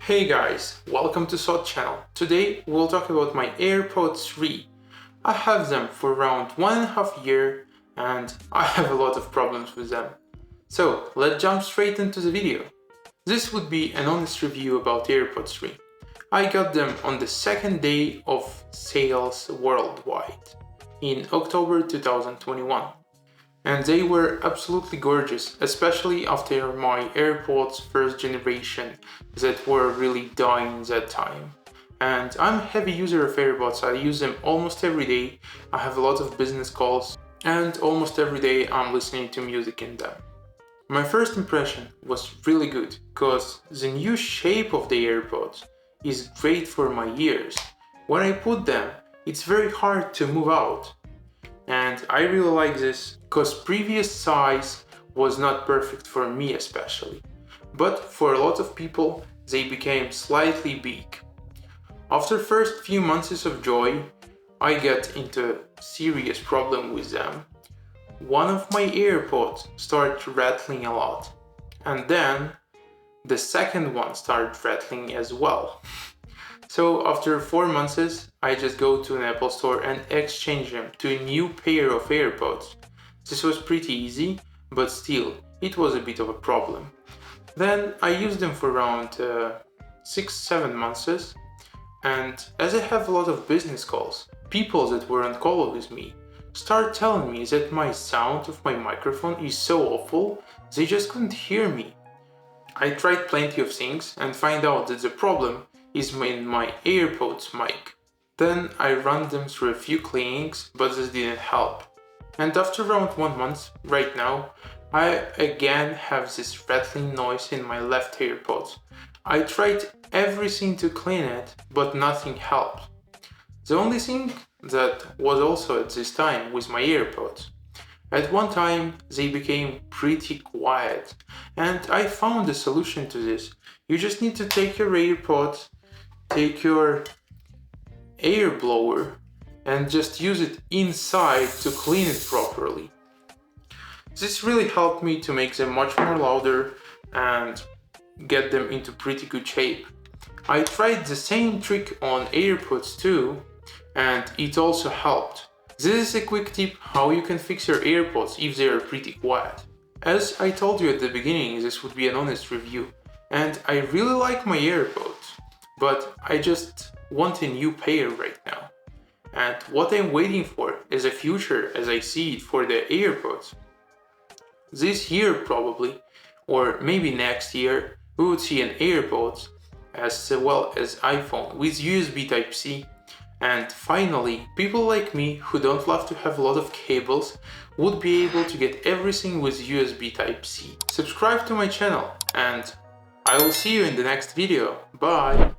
Hey guys, welcome to Sot channel. Today we'll talk about my AirPods 3. I have them for around 1.5 years and I have a lot of problems with them. So let's jump straight into the video. This would be an honest review about AirPods 3. I got them on the second day of sales worldwide in October 2021. And they were absolutely gorgeous, especially after my AirPods first generation that were really dying that time. And I'm a heavy user of AirPods, I use them almost every day, I have a lot of business calls, and almost every day I'm listening to music in them. My first impression was really good, because the new shape of the AirPods is great for my ears. When I put them, it's very hard to move out. And I really like this because previous size was not perfect for me especially, but for a lot of people they became slightly big. After first few months of joy, I get into a serious problem with them. One of my AirPods started rattling a lot, and then the second one started rattling as well. So after 4 months, I just go to an Apple store and exchange them to a new pair of AirPods. This was pretty easy, but still, it was a bit of a problem. Then I used them for around 6-7 months, and as I have a lot of business calls, people that were on call with me start telling me that my sound of my microphone is so awful, they just couldn't hear me. I tried plenty of things and find out that the problem is in my AirPods mic. Then I ran them through a few cleanings, but this didn't help. And after around 1 month, right now, I again have this rattling noise in my left AirPods. I tried everything to clean it, but nothing helped. The only thing that was also at this time with my AirPods. At one time, they became pretty quiet, and I found a solution to this. You just need to take your AirPods, take your air blower and just use it inside to clean it properly. This really helped me to make them much more louder and get them into pretty good shape. I tried the same trick on AirPods too, and it also helped. This is a quick tip how you can fix your AirPods if they are pretty quiet. As I told you at the beginning, this would be an honest review, and I really like my AirPods. But I just want a new pair right now. And what I'm waiting for is a future as I see it for the AirPods. This year probably, or maybe next year, we would see an AirPods as well as iPhone with USB Type-C. And finally, people like me who don't love to have a lot of cables would be able to get everything with USB Type-C. Subscribe to my channel and I will see you in the next video. Bye!